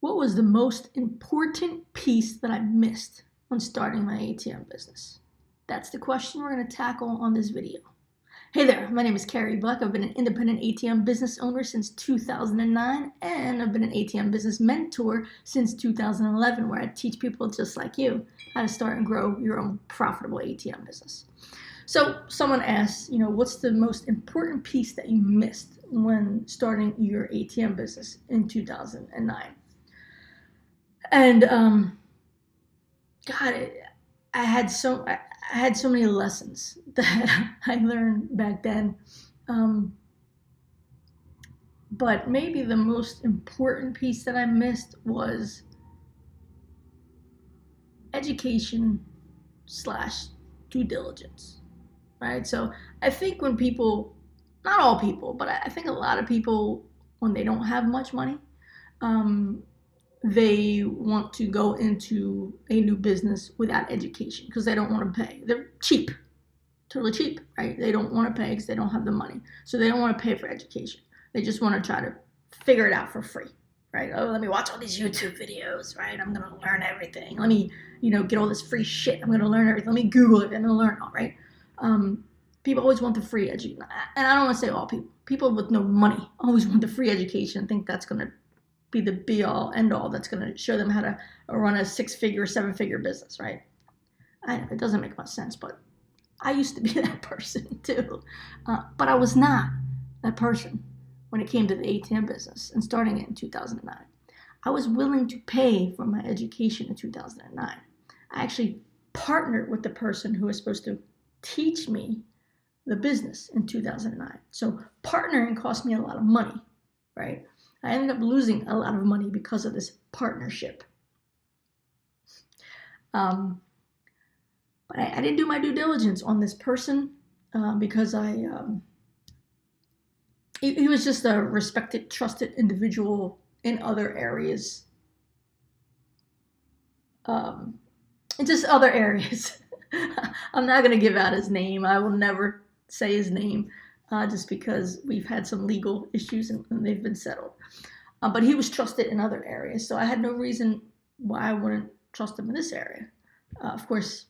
What was the most important piece that I missed when starting my ATM business? That's the question we're going to tackle on this video. Hey there, my name is Carey Buck. I've been an independent ATM business owner since 2009, and I've been an ATM business mentor since 2011, where I teach people just like you how to start and grow your own profitable ATM business. So someone asks, what's the most important piece that you missed when starting your ATM business in 2009? And God, I had so many lessons that I learned back then. But maybe the most important piece that I missed was education / due diligence, right? So I think when people, not all people, but I think a lot of people, when they don't have much money, they want to go into a new business without education because they don't want to pay. They're cheap, totally cheap, right? They don't want to pay because they don't have the money. So they don't want to pay for education. They just want to try to figure it out for free, right? Oh, let me watch all these YouTube videos, right? I'm going to learn everything. Let me, get all this free shit. I'm going to learn everything. Let me Google it. I'm going to learn it all, right? People always want the free education. And I don't want to say all people. People with no money always want the free education and think that's going to be the be-all, end-all that's going to show them how to run a 6-figure, 7-figure business, right? I know, it doesn't make much sense, but I used to be that person too. But I was not that person when it came to the ATM business and starting it in 2009. I was willing to pay for my education in 2009. I actually partnered with the person who was supposed to teach me the business in 2009. So partnering cost me a lot of money, right? I ended up losing a lot of money because of this partnership. But I didn't do my due diligence on this person because he was just a respected, trusted individual in other areas. In just other areas. I'm not going to give out his name. I will never say his name. Just because we've had some legal issues and they've been settled. But he was trusted in other areas, so I had no reason why I wouldn't trust him in this area. Of course,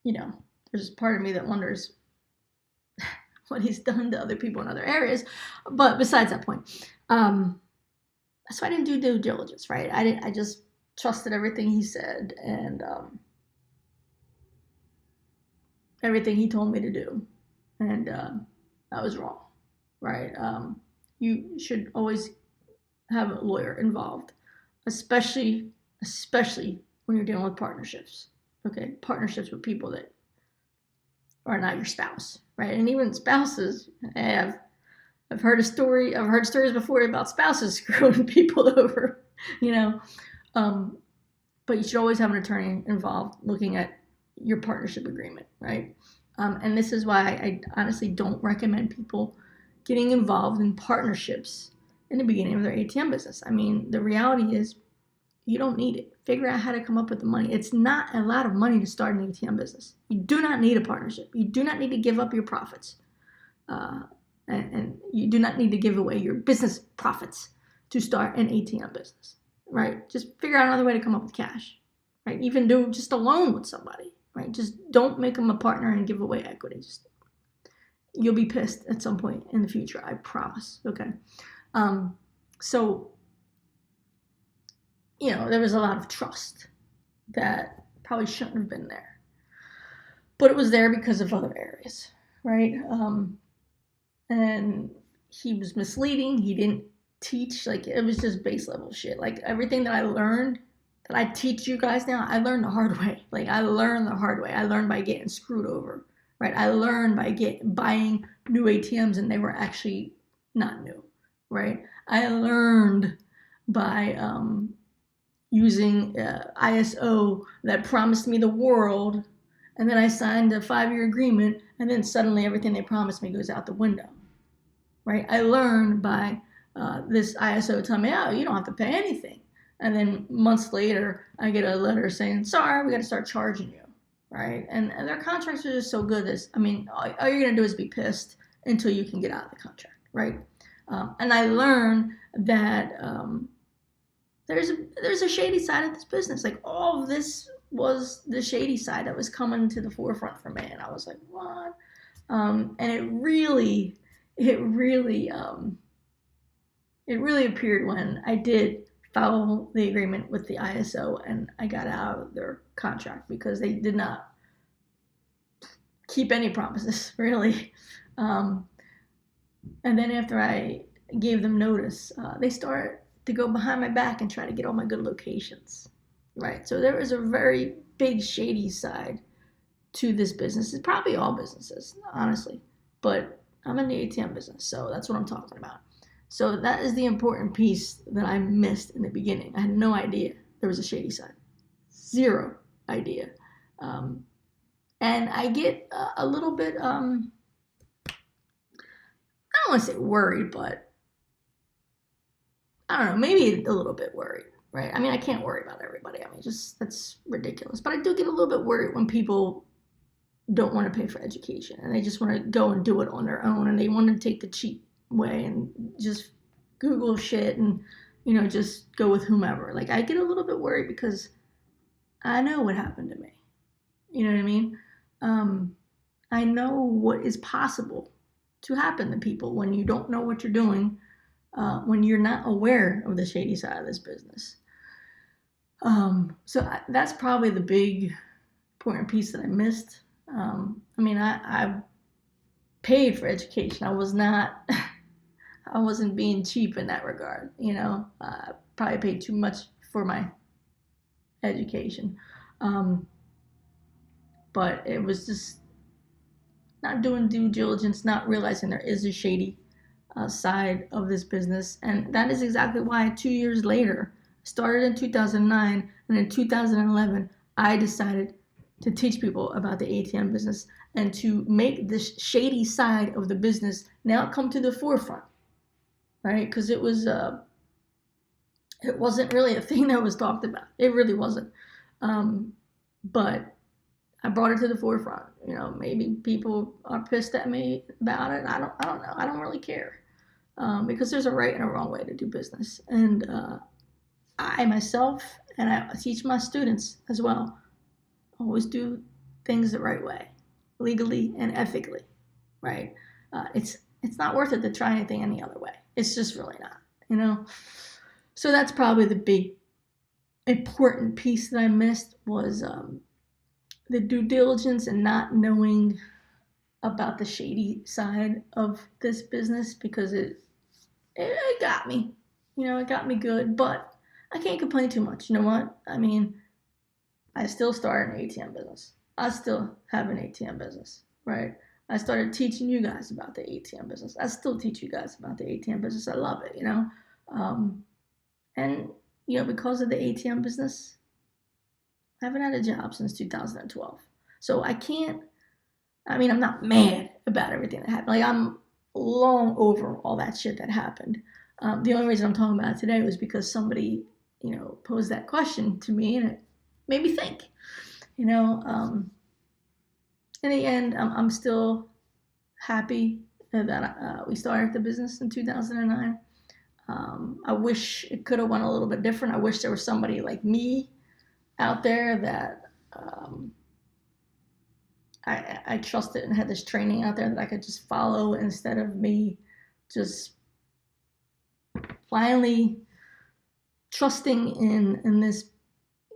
there's part of me that wonders what he's done to other people in other areas. But besides that point, so I didn't do due diligence, right? I just trusted everything he said and everything he told me to do, and I was wrong, right? You should always have a lawyer involved, especially when you're dealing with partnerships, okay? Partnerships with people that are not your spouse, right? And even spouses, I've heard stories before about spouses screwing people over, but you should always have an attorney involved looking at your partnership agreement, right? And this is why I honestly don't recommend people getting involved in partnerships in the beginning of their ATM business. I mean, the reality is you don't need it. Figure out how to come up with the money. It's not a lot of money to start an ATM business. You do not need a partnership. You do not need to give up your profits. And you do not need to give away your business profits to start an ATM business, right? Just figure out another way to come up with cash, right? Even do just a loan with somebody. Right? Just don't make them a partner and give away equity. You'll be pissed at some point in the future, I promise. Okay. So, there was a lot of trust that probably shouldn't have been there. But it was there because of other areas, right? And he was misleading. He didn't teach. It was just base level shit. Everything that I learned, that I teach you guys now, I learned the hard way. I learned the hard way. I learned by getting screwed over, right? I learned by buying new ATMs and they were actually not new, right? I learned by using ISO that promised me the world, and then I signed a 5-year agreement, and then suddenly everything they promised me goes out the window, right? I learned by this ISO telling me, oh, you don't have to pay anything. And then months later, I get a letter saying, sorry, we got to start charging you, right? And their contracts are just so good. All you're going to do is be pissed until you can get out of the contract, right? And I learned that there's a shady side of this business. Like all of this was the shady side that was coming to the forefront for me, and I was like, what? And it really appeared when I did follow the agreement with the ISO and I got out of their contract because they did not keep any promises, really. And then after I gave them notice, they started to go behind my back and try to get all my good locations, right? So there was a very big shady side to this business. It's probably all businesses, honestly, but I'm in the ATM business, so that's what I'm talking about. So that is the important piece that I missed in the beginning. I had no idea there was a shady side. Zero idea. And I get a little bit, I don't want to say worried, but I don't know, maybe a little bit worried, right? I mean, I can't worry about everybody. I mean, just that's ridiculous. But I do get a little bit worried when people don't want to pay for education and they just want to go and do it on their own and they want to take the cheap way and just Google shit and, just go with whomever. Like, I get a little bit worried because I know what happened to me. You know what I mean? I know what is possible to happen to people when you don't know what you're doing, when you're not aware of the shady side of this business. So that's probably the big important piece that I missed. I paid for education. I wasn't being cheap in that regard. I probably paid too much for my education. But it was just not doing due diligence, not realizing there is a shady side of this business. And that is exactly why 2 years later, started in 2009, and in 2011, I decided to teach people about the ATM business and to make this shady side of the business now come to the forefront, right? Because it wasn't really a thing that was talked about. It really wasn't. But I brought it to the forefront. Maybe people are pissed at me about it. I don't know. I don't really care, because there's a right and a wrong way to do business. And I myself, and I teach my students as well, always do things the right way, legally and ethically, right? It's not worth it to try anything any other way. It's just really not, So that's probably the big important piece that I missed was the due diligence and not knowing about the shady side of this business, because it got me, it got me good, but I can't complain too much. You know what? I mean, I still started an ATM business. I still have an ATM business, right? I started teaching you guys about the ATM business. I still teach you guys about the ATM business. I love it, And, because of the ATM business, I haven't had a job since 2012. So I'm not mad about everything that happened. Like, I'm long over all that shit that happened. The only reason I'm talking about it today was because somebody, posed that question to me, and it made me think, In the end, I'm still happy that we started the business in 2009. I wish it could have went a little bit different. I wish there was somebody like me out there that I trusted and had this training out there that I could just follow, instead of me just blindly trusting in this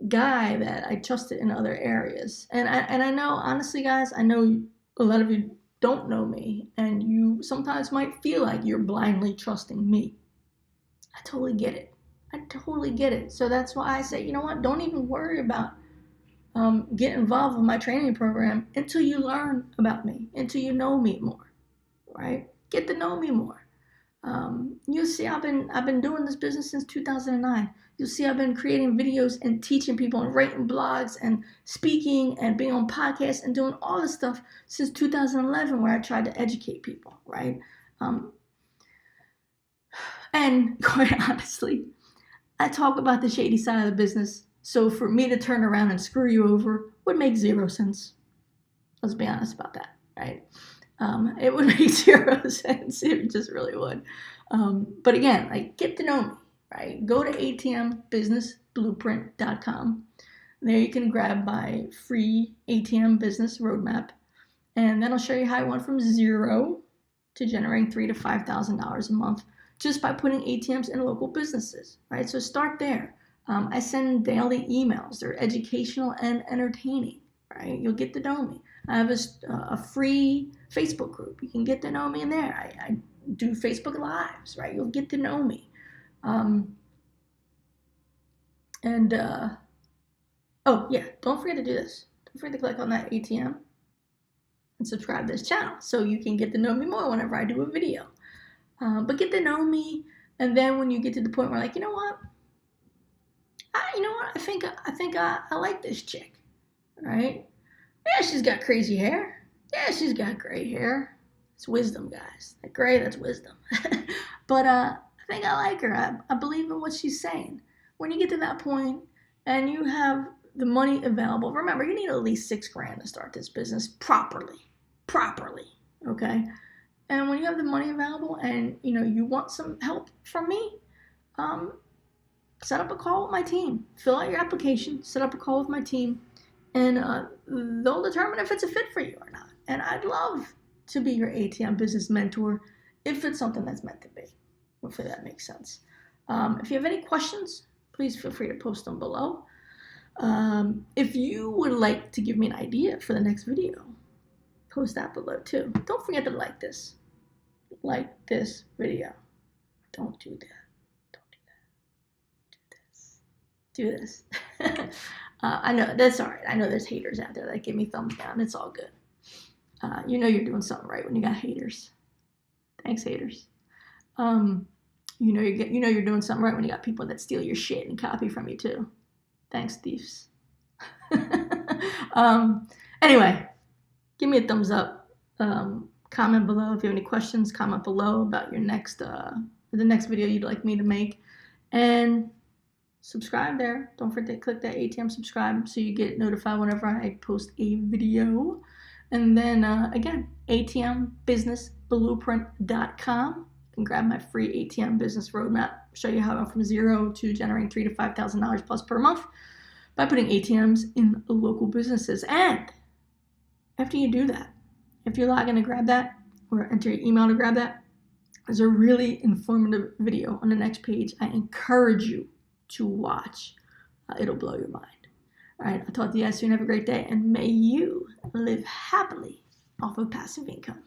guy that I trusted in other areas. And I know, honestly, guys, I know a lot of you don't know me, and you sometimes might feel like you're blindly trusting me. I totally get it. So that's why I say, you know what? Don't even worry about get involved with my training program until you learn about me, until you know me more, right? Get to know me more. You'll see I've been doing this business since 2009. You'll see I've been creating videos and teaching people and writing blogs and speaking and being on podcasts and doing all this stuff since 2011, where I tried to educate people, right? And quite honestly, I talk about the shady side of the business. So for me to turn around and screw you over would make zero sense. Let's be honest about that, right? It would make zero sense. It just really would. But again, like, get to know me, right? Go to atmbusinessblueprint.com. There you can grab my free ATM business roadmap, and that'll show you how I went from zero to generating $3,000 to $5,000 a month just by putting ATMs in local businesses, right? So start there. I send daily emails. They're educational and entertaining, right? You'll get to know me. I have a free Facebook group. You can get to know me in there. I do Facebook Lives, right? You'll get to know me. Oh yeah, don't forget to do this. Don't forget to click on that ATM and subscribe to this channel so you can get to know me more whenever I do a video. But get to know me, and then when you get to the point where like, you know what, I think I like this chick, right? Yeah, she's got crazy hair. Yeah, she's got gray hair. It's wisdom, guys. That gray, that's wisdom. But I think I like her. I believe in what she's saying. When you get to that point and you have the money available, remember, you need at least $6,000 to start this business properly, okay? And when you have the money available and you want some help from me, set up a call with my team. Fill out your application, set up a call with my team, and they'll determine if it's a fit for you or not. And I'd love to be your ATM business mentor if it's something that's meant to be. Hopefully that makes sense. If you have any questions, please feel free to post them below. If you would like to give me an idea for the next video, post that below too. Don't forget to like this. Like this video. Don't do that. Don't do that. Do this. I know, that's all right. I know there's haters out there that give me thumbs down. It's all good. You know you're doing something right when you got haters. Thanks, haters. You know you're doing something right when you got people that steal your shit and copy from you too. Thanks, thieves. Anyway, give me a thumbs up. Comment below if you have any questions. Comment below about your the next video you'd like me to make, and subscribe there. Don't forget to click that ATM subscribe so you get notified whenever I post a video. And then again, ATMbusinessblueprint.com. You can grab my free ATM business roadmap. Show you how I went from zero to generating $3,000 to $5,000 plus per month by putting ATMs in local businesses. And after you do that, if you log in to grab that or enter your email to grab that, there's a really informative video on the next page. I encourage you to watch. It'll blow your mind. All right, I'll talk to you guys soon. Have a great day, and may you live happily off of passive income.